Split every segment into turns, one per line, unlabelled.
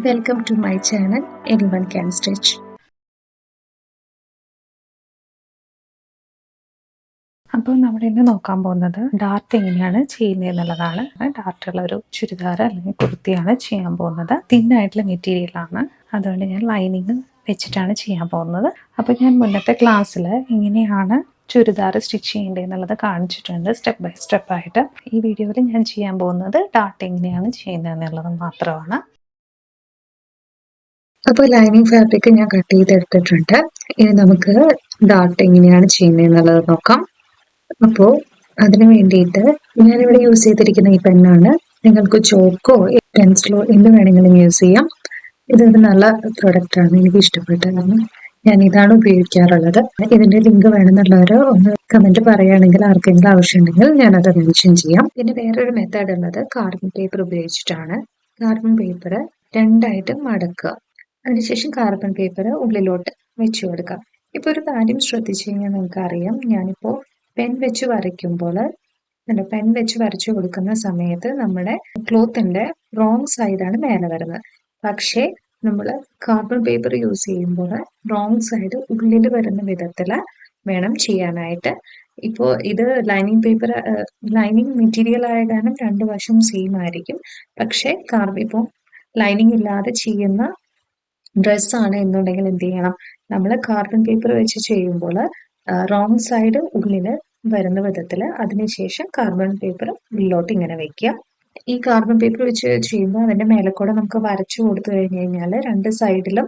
Welcome to my channel, Anyone Can Stitch.
അപ്പോൾ നമ്മൾ ഇന്ന് നോക്കാൻ പോകുന്നത് ഡാർട്ട് എങ്ങനെയാണ് ചെയ്യുന്നത് എന്നുള്ളതാണ്. ഡാർട്ടുള്ള ഒരു ചുരിദാർ അല്ലെങ്കിൽ കുർത്തിയാണ് ചെയ്യാൻ പോകുന്നത്. തിന്നായിട്ടുള്ള മെറ്റീരിയലാണ്, അതുകൊണ്ട് ഞാൻ ലൈനിങ് വെച്ചിട്ടാണ് ചെയ്യാൻ പോകുന്നത്. അപ്പോൾ ഞാൻ മുന്നത്തെ ക്ലാസ്സിൽ എങ്ങനെയാണ് ചുരിദാർ സ്റ്റിച്ച് ചെയ്യേണ്ടത് എന്നുള്ളത് കാണിച്ചിട്ടുണ്ട് സ്റ്റെപ്പ് ബൈ സ്റ്റെപ്പായിട്ട്. ഈ വീഡിയോയിൽ ഞാൻ ചെയ്യാൻ പോകുന്നത് ഡാർട്ട് എങ്ങനെയാണ് ചെയ്യുന്നത് എന്നുള്ളത് മാത്രമാണ്.
അപ്പോൾ ലൈനിങ് ഫാബ്രിക് ഞാൻ കട്ട് ചെയ്തെടുത്തിട്ടുണ്ട്. ഇനി നമുക്ക് ഡാർട്ട് എങ്ങനെയാണ് ചെയ്യുന്നത് എന്നുള്ളത് നോക്കാം. അപ്പോൾ അതിന് വേണ്ടിയിട്ട് ഞാനിവിടെ യൂസ് ചെയ്തിരിക്കുന്ന ഈ പെന്നാണ്. നിങ്ങൾക്ക് ചോക്കോ പെൻസിലോ എന്ത് വേണമെങ്കിലും യൂസ് ചെയ്യാം. ഇതൊരു നല്ല പ്രൊഡക്റ്റാണ്, എനിക്ക് ഇഷ്ടപ്പെട്ടതാണ്. ഞാൻ ഇതാണ് ഉപയോഗിക്കാറുള്ളത്. ഇതിന്റെ ലിങ്ക് വേണമെന്നുള്ളവർ ഒന്ന് കമന്റ് പറയുകയാണെങ്കിൽ, ആർക്കെങ്കിലും ആവശ്യമുണ്ടെങ്കിൽ ഞാനത് മെൻഷൻ ചെയ്യാം. പിന്നെ വേറൊരു മെത്തേഡ് ഉള്ളത് കാർബൺ പേപ്പർ ഉപയോഗിച്ചിട്ടാണ്. കാർബൺ പേപ്പർ രണ്ടായിട്ട് മടക്കുക, അതിനുശേഷം കാർബൺ പേപ്പർ ഉള്ളിലോട്ട് വെച്ചു കൊടുക്കാം. ഇപ്പൊ ഒരു കാര്യം ശ്രദ്ധിച്ചു കഴിഞ്ഞാൽ നിങ്ങൾക്കറിയാം, ഞാനിപ്പോ പെൻ വെച്ച് വരയ്ക്കുമ്പോൾ പെൻ വെച്ച് വരച്ചു കൊടുക്കുന്ന സമയത്ത് നമ്മുടെ ക്ലോത്തിന്റെ റോങ് സൈഡാണ് മേലെ വരുന്നത്. പക്ഷേ നമ്മൾ കാർബൺ പേപ്പർ യൂസ് ചെയ്യുമ്പോൾ റോങ് സൈഡ് ഉള്ളിൽ വരുന്ന വിധത്തിൽ വേണം ചെയ്യാനായിട്ട്. ഇപ്പോൾ ഇത് ലൈനിങ് പേപ്പർ, ലൈനിങ് മെറ്റീരിയൽ ആയ കാരണം രണ്ടു വശം സെയിം ആയിരിക്കും. പക്ഷേ ഇപ്പോൾ ലൈനിങ് ഇല്ലാതെ ചെയ്യുന്ന ഡ്രസ്സാണ് എന്നുണ്ടെങ്കിൽ എന്ത് ചെയ്യണം, നമ്മൾ കാർബൺ പേപ്പർ വെച്ച് ചെയ്യുമ്പോൾ റോങ് സൈഡ് ഉള്ളില് വരുന്ന വിധത്തിൽ, അതിനുശേഷം കാർബൺ പേപ്പർ ഉള്ളിലോട്ട് ഇങ്ങനെ വെക്കുക. ഈ കാർബൺ പേപ്പർ വെച്ച് ചെയ്യുമ്പോൾ അതിന്റെ മേലെ കൂടെ നമുക്ക് വരച്ചു കൊടുത്തു കഴിഞ്ഞു കഴിഞ്ഞാൽ രണ്ട് സൈഡിലും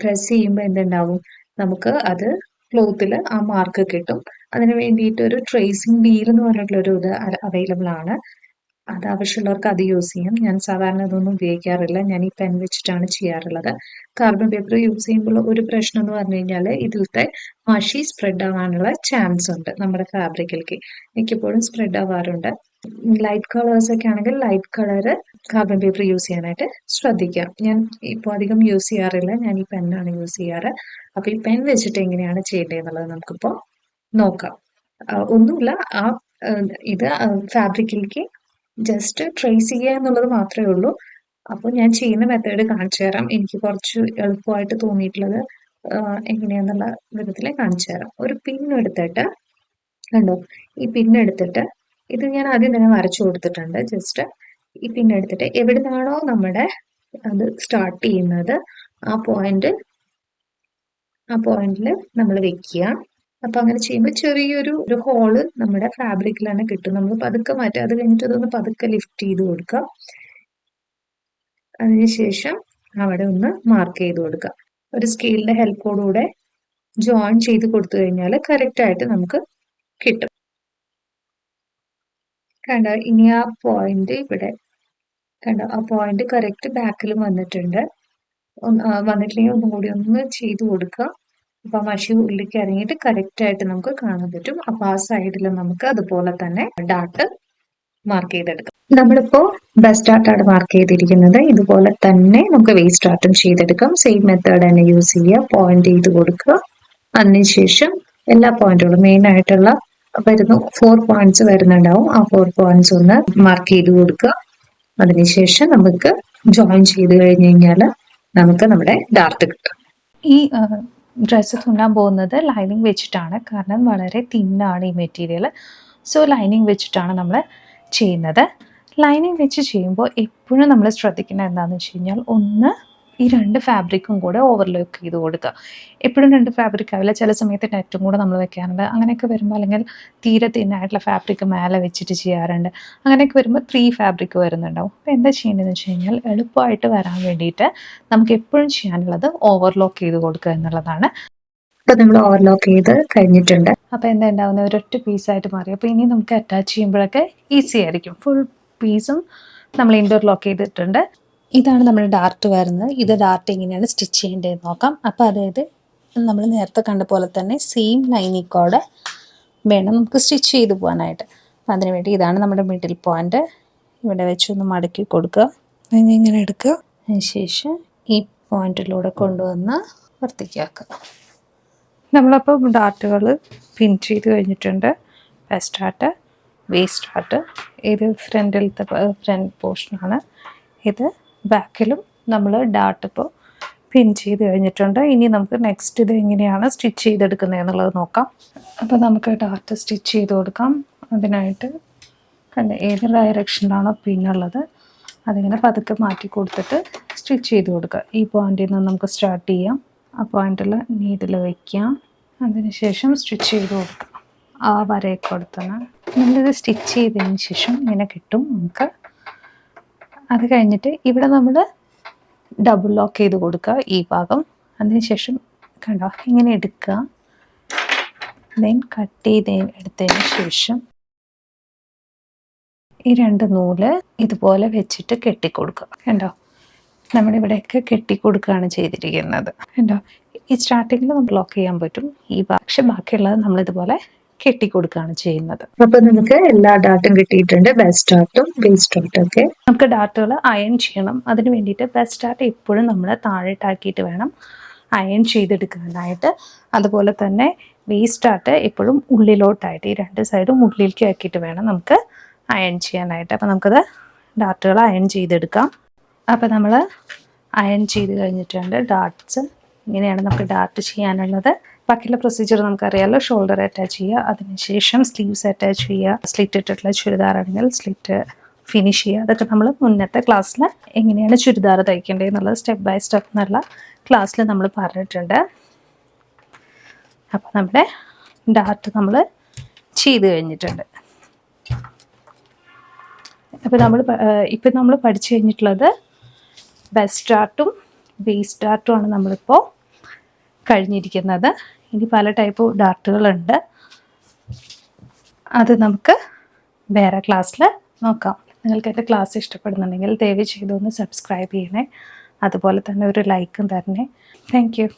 പ്രസ് ചെയ്യുമ്പോൾ എന്തുണ്ടാവും, നമുക്ക് അത് ക്ലോത്തിൽ ആ മാർക്ക് കിട്ടും. അതിന് വേണ്ടിയിട്ട് ഒരു ട്രേസിംഗ് വീൽ എന്ന് പറഞ്ഞിട്ടുള്ളൊരു ഇത് അവൈലബിൾ ആണ്. അത് ആവശ്യമുള്ളവർക്ക് അത് യൂസ് ചെയ്യാം. ഞാൻ സാധാരണ അതൊന്നും ഉപയോഗിക്കാറില്ല, ഞാൻ ഈ പെൻ വെച്ചിട്ടാണ് ചെയ്യാറുള്ളത്. കാർബൺ പേപ്പർ യൂസ് ചെയ്യുമ്പോൾ ഒരു പ്രശ്നം എന്ന് പറഞ്ഞു കഴിഞ്ഞാൽ ഇതിലത്തെ മഷി സ്പ്രെഡ് ആവാനുള്ള ചാൻസ് ഉണ്ട്. നമ്മുടെ ഫാബ്രിക്കിലേക്ക് മിക്കപ്പോഴും സ്പ്രെഡ് ആവാറുണ്ട്. ലൈറ്റ് കളേഴ്സ് ഒക്കെ ആണെങ്കിൽ light colour carbon paper use ചെയ്യാനായിട്ട് ശ്രദ്ധിക്കാം. ഞാൻ ഇപ്പോൾ അധികം യൂസ് ചെയ്യാറില്ല, ഞാൻ ഈ പെന്നാണ് യൂസ് ചെയ്യാറ്. അപ്പൊ ഈ പെൻ വെച്ചിട്ട് എങ്ങനെയാണ് ചെയ്യേണ്ടത് എന്നുള്ളത് നമുക്കിപ്പോൾ നോക്കാം. ഒന്നുമില്ല, ഇത് ഫാബ്രിക്കിലേക്ക് ജസ്റ്റ് ട്രേസ് ചെയ്യുക എന്നുള്ളത് മാത്രമേ ഉള്ളൂ. അപ്പോൾ ഞാൻ ചെയ്യുന്ന മെത്തേഡ് കാണിച്ചു തരാം. എനിക്ക് കുറച്ച് എളുപ്പമായിട്ട് തോന്നിയിട്ടുള്ളത് എങ്ങനെയാന്നുള്ള വിധത്തിൽ കാണിച്ചു തരാം. ഒരു പിൻ എടുത്തിട്ട്, കണ്ടോ, ഈ പിൻ എടുത്തിട്ട് ഇത് ഞാൻ ആദ്യം തന്നെ വരച്ചു കൊടുത്തിട്ടുണ്ട്. ജസ്റ്റ് ഈ പിൻ എടുത്തിട്ട് എവിടെ നിന്നാണോ നമ്മുടെ അത് സ്റ്റാർട്ട് ചെയ്യുന്നത് ആ പോയിന്റിൽ നമ്മൾ വെക്കുക. അപ്പൊ അങ്ങനെ ചെയ്യുമ്പോൾ ചെറിയൊരു ഹോള് നമ്മുടെ ഫാബ്രിക്കിലാണ് കിട്ടും. നമ്മൾ പതുക്കെ മാറ്റുക, അത് കഴിഞ്ഞിട്ട് അതൊന്ന് പതുക്കെ ലിഫ്റ്റ് ചെയ്ത് കൊടുക്കുക. അതിനുശേഷം അവിടെ ഒന്ന് മാർക്ക് ചെയ്ത് കൊടുക്കുക. ഒരു സ്കെയിലിന്റെ ഹെൽപ്പോടുകൂടെ ജോയിൻ ചെയ്ത് കൊടുത്തു കഴിഞ്ഞാൽ കറക്റ്റ് ആയിട്ട് നമുക്ക് കിട്ടും. കണ്ടോ, ഇനി ആ പോയിന്റ് ഇവിടെ കണ്ടോ, ആ പോയിന്റ് കറക്റ്റ് ബാക്കിലും വന്നിട്ടുണ്ട്. വന്നിട്ടില്ലെങ്കിൽ ഒന്നും കൂടി ഒന്ന് ചെയ്ത് കൊടുക്കുക. അപ്പൊ മഷി ഉള്ളിലേക്ക് ഇറങ്ങിയിട്ട് കറക്റ്റ് ആയിട്ട് നമുക്ക് കാണാൻ പറ്റും. അപ്പൊ ആ സൈഡിൽ നമുക്ക് അതുപോലെ തന്നെ ഡാർട്ട് മാർക്ക് ചെയ്തെടുക്കാം. നമ്മളിപ്പോ ബെസ്റ്റ് ഡാർട്ടാണ് മാർക്ക് ചെയ്തിരിക്കുന്നത്. ഇതുപോലെ തന്നെ നമുക്ക് വേസ്റ്റ് ഡാർട്ടും ചെയ്തെടുക്കാം. സെയിം മെത്തേഡ് തന്നെ യൂസ് ചെയ്യുക. പോയിന്റ് ചെയ്ത് കൊടുക്കുക. അതിനുശേഷം എല്ലാ പോയിന്റുകളും മെയിൻ ആയിട്ടുള്ള വരുന്ന 4 പോയിന്റ്സ് വരുന്നുണ്ടാവും. ആ 4 പോയിന്റ്സ് ഒന്ന് മാർക്ക് ചെയ്ത് കൊടുക്കുക. അതിനുശേഷം നമുക്ക് ജോയിൻ ചെയ്ത് കഴിഞ്ഞ് കഴിഞ്ഞാൽ നമുക്ക് നമ്മുടെ ഡാർട്ട് കിട്ടും.
ഈ ഡ്രസ്സ് തുന്നാൻ പോകുന്നത് ലൈനിങ് വെച്ചിട്ടാണ്, കാരണം വളരെ തിന്നാണ് ഈ മെറ്റീരിയൽ. സോ ലൈനിങ് വെച്ചിട്ടാണ് നമ്മൾ ചെയ്യുന്നത്. ലൈനിങ് വെച്ച് ചെയ്യുമ്പോൾ എപ്പോഴും നമ്മൾ ശ്രദ്ധിക്കേണ്ടത് എന്താണെന്ന് വെച്ച് കഴിഞ്ഞാൽ, ഒന്ന് ഈ രണ്ട് ഫാബ്രിക്കും കൂടെ ഓവർലോക്ക് ചെയ്ത് കൊടുക്കുക. എപ്പോഴും രണ്ട് ഫാബ്രിക് ആവില്ല, ചില സമയത്ത് നെറ്റും കൂടെ നമ്മൾ വെക്കാറുണ്ട്. അങ്ങനെയൊക്കെ വരുമ്പോൾ, അല്ലെങ്കിൽ തീരെ തിന്നായിട്ടുള്ള ഫാബ്രിക് മേലെ വെച്ചിട്ട് ചെയ്യാറുണ്ട്. അങ്ങനെയൊക്കെ വരുമ്പോൾ 3 ഫാബ്രിക് വരുന്നുണ്ടാവും. അപ്പോൾ എന്താ ചെയ്യേണ്ടതെന്ന് വെച്ച് കഴിഞ്ഞാൽ, എളുപ്പമായിട്ട് വരാൻ വേണ്ടിയിട്ട് നമുക്ക് എപ്പോഴും ചെയ്യാനുള്ളത് ഓവർലോക്ക് ചെയ്ത് കൊടുക്കുക എന്നുള്ളതാണ്.
അപ്പോൾ നമ്മൾ ഓവർലോക്ക് ചെയ്ത് കഴിഞ്ഞിട്ടുണ്ട്.
അപ്പോൾ എന്താ ഉണ്ടാവുന്ന, ഒരൊറ്റ പീസായിട്ട് മാറി. അപ്പോൾ ഇനി നമുക്ക് അറ്റാച്ച് ചെയ്യുമ്പോഴൊക്കെ ഈസി ആയിരിക്കും. ഫുൾ പീസും നമ്മൾ ഇൻ്റർലോക്ക് ചെയ്തിട്ടുണ്ട്. ഇതാണ് നമ്മുടെ ഡാർട്ട് വരുന്നത്. ഇത് ഡാർട്ട് എങ്ങനെയാണ് സ്റ്റിച്ച് ചെയ്യേണ്ടതെന്ന് നോക്കാം. അപ്പോൾ അതായത് നമ്മൾ നേരത്തെ കണ്ട പോലെ തന്നെ സെയിം ലൈനിക്കോടെ വേണം നമുക്ക് സ്റ്റിച്ച് ചെയ്ത് പോകാനായിട്ട്. അപ്പം അതിനുവേണ്ടി ഇതാണ് നമ്മുടെ മിഡിൽ പോയിന്റ്. ഇവിടെ വെച്ചൊന്ന് മടക്കി കൊടുക്കുക, ഇങ്ങനെ എടുക്കുക. അതിനുശേഷം ഈ പോയിന്റിലൂടെ കൊണ്ടുവന്ന് വൃത്തിക്കാക്കുക. നമ്മളപ്പോൾ ഡാർട്ടുകൾ പിൻ ചെയ്ത് കഴിഞ്ഞിട്ടുണ്ട്. Best Dart, waste Dart. ഇത് ഫ്രണ്ട് പോർഷനാണ്. ഇത് ബാക്കിലും നമ്മൾ ഡാർട്ട് ഇപ്പോൾ പിൻ ചെയ്ത് കഴിഞ്ഞിട്ടുണ്ട്. ഇനി നമുക്ക് നെക്സ്റ്റ് ഇത് എങ്ങനെയാണ് സ്റ്റിച്ച് ചെയ്തെടുക്കുന്നത് എന്നുള്ളത് നോക്കാം. അപ്പോൾ നമുക്ക് ഡാർട്ട് സ്റ്റിച്ച് ചെയ്ത് കൊടുക്കാം. അതിനായിട്ട് ഏത് ഡയറക്ഷനിലാണോ പിന്നുള്ളത് അതിങ്ങനെ പതുക്കെ മാറ്റി കൊടുത്തിട്ട് സ്റ്റിച്ച് ചെയ്ത് കൊടുക്കുക. ഈ പോയിന്റിൽ നിന്ന് നമുക്ക് സ്റ്റാർട്ട് ചെയ്യാം. ആ പോയിന്റിൽ നീഡിൽ വയ്ക്കാം. അതിനുശേഷം സ്റ്റിച്ച് ചെയ്ത് കൊടുക്കുക. ആ വരയൊക്കെ കൊടുത്തണം. നമ്മളിത് സ്റ്റിച്ച് ചെയ്തതിന് ശേഷം ഇങ്ങനെ കിട്ടും നമുക്ക്. അത് കഴിഞ്ഞിട്ട് ഇവിടെ നമ്മൾ ഡബിൾ ലോക്ക് ചെയ്ത് കൊടുക്കുക ഈ ഭാഗം. അതിനുശേഷം കണ്ടോ ഇങ്ങനെ എടുക്കുക. ദെൻ കട്ട് ചെയ്ത് എടുത്തതിന് ശേഷം ഈ 2 നൂല് ഇതുപോലെ വെച്ചിട്ട് കെട്ടിക്കൊടുക്കുക. കണ്ടോ നമ്മുടെ ഇവിടെയൊക്കെ കെട്ടിക്കൊടുക്കുകയാണ് ചെയ്തിരിക്കുന്നത്. കണ്ടോ ഈ സ്റ്റാർട്ടിങ്ങിൽ നമുക്ക് ലോക്ക് ചെയ്യാൻ പറ്റും ഈ പക്ഷെ ബാക്കിയുള്ളത് നമ്മളിതുപോലെ കെട്ടിക്കൊടുക്കുകയാണ് ചെയ്യുന്നത്.
അപ്പൊ നമുക്ക് എല്ലാ ഡാർട്ടും കിട്ടിയിട്ടുണ്ട്, ബെസ്റ്റ് ഡാർട്ടും വേസ്റ്റ് ഡാർട്ടും ഒക്കെ.
നമുക്ക് ഡാർട്ടുകൾ അയൺ ചെയ്യണം. അതിന് വേണ്ടിയിട്ട് ബെസ്റ്റ് ഡാർട്ട് എപ്പോഴും നമ്മൾ താഴെട്ടാക്കിയിട്ട് വേണം അയൺ ചെയ്തെടുക്കാനായിട്ട്. അതുപോലെ തന്നെ വേസ്റ്റ് ഡാർട്ട് എപ്പോഴും ഉള്ളിലോട്ടായിട്ട് ഈ 2 സൈഡും ഉള്ളിലേക്ക് ആക്കിയിട്ട് വേണം നമുക്ക് അയൺ ചെയ്യാനായിട്ട്. അപ്പോൾ നമുക്കത് ഡാർട്ടുകൾ അയൺ ചെയ്തെടുക്കാം. അപ്പോൾ നമ്മൾ അയൺ ചെയ്ത് കഴിഞ്ഞിട്ടുണ്ട് ഡാർട്ട്സ്. ഇങ്ങനെയാണ് നമുക്ക് ഡാർട്ട് ചെയ്യാനുള്ളത്. ബാക്കിയുള്ള പ്രൊസീജിയർ നമുക്കറിയാമല്ലോ. ഷോൾഡർ അറ്റാച്ച് ചെയ്യുക, അതിനുശേഷം സ്ലീവ്സ് അറ്റാച്ച് ചെയ്യുക, സ്ലിറ്റ് ഇട്ടിട്ടുള്ള ചുരിദാറാണെങ്കിൽ സ്ലിറ്റ് ഫിനിഷ് ചെയ്യുക. അതൊക്കെ നമ്മൾ മുന്നത്തെ ക്ലാസ്സിൽ എങ്ങനെയാണ് ചുരിദാർ തയ്ക്കേണ്ടത് എന്നുള്ളത് സ്റ്റെപ്പ് ബൈ സ്റ്റെപ്പ് എന്നുള്ള ക്ലാസ്സിൽ നമ്മൾ പറഞ്ഞിട്ടുണ്ട്. അപ്പോൾ നമ്മുടെ ഡാർട്ട് നമ്മൾ ചെയ്ത് കഴിഞ്ഞിട്ടുണ്ട്. അപ്പോൾ നമ്മൾ പഠിച്ചു കഴിഞ്ഞിട്ടുള്ളത് ബെസ്റ്റ് ഡാർട്ടും വേസ്റ്റ് ഡാർട്ടുമാണ് നമ്മളിപ്പോൾ കഴിഞ്ഞിരിക്കുന്നത്. ഇനി പല ടൈപ്പ് ഡാർട്ടുകളുണ്ട്, അത് നമുക്ക് വേറെ ക്ലാസ്സിൽ നോക്കാം. നിങ്ങൾക്ക് എൻ്റെ ക്ലാസ് ഇഷ്ടപ്പെടുന്നുണ്ടെങ്കിൽ ദയവ് ചെയ്തൊന്ന് സബ്സ്ക്രൈബ് ചെയ്യണേ. അതുപോലെ തന്നെ ഒരു ലൈക്കും തരണേ. Thank you.